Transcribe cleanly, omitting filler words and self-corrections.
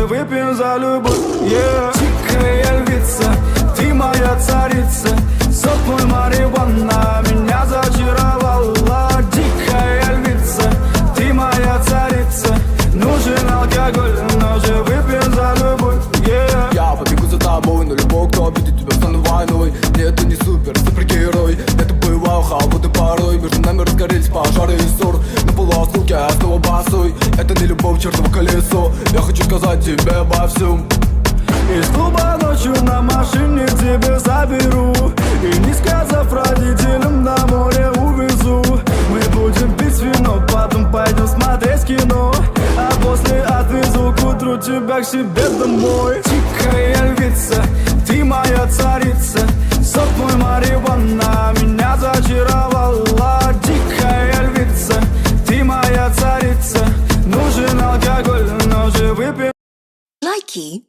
же выпьем за любовь. Дикая львица, ты моя царица, сок мой марихуана меня зачаровала. Дикая львица, ты моя царица, нужен алкоголь, но же выпьем за любовь. Я побегу за тобой, но любой, кто обидит тебя, стану войной. Нет, ты не супергерой, это боевая халва, ты порой. Между нами разгорелись пожары и ссор. На полуосколке я снова босой. Это не любовь, чертово колесо. Я хочу сказать тебе обо всем. Из клуба ночью на машине тебя заберу, и не сказав родителям, на море увезу. Мы будем пить вино, потом пойдем смотреть кино, а после отвезу к утру тебя к себе домой. Дикая львица, ты моя царица, сок мой марихуана меня зачаровала. Дикая львица, ты моя царица, нужен алкоголь, но же выпьем. Likey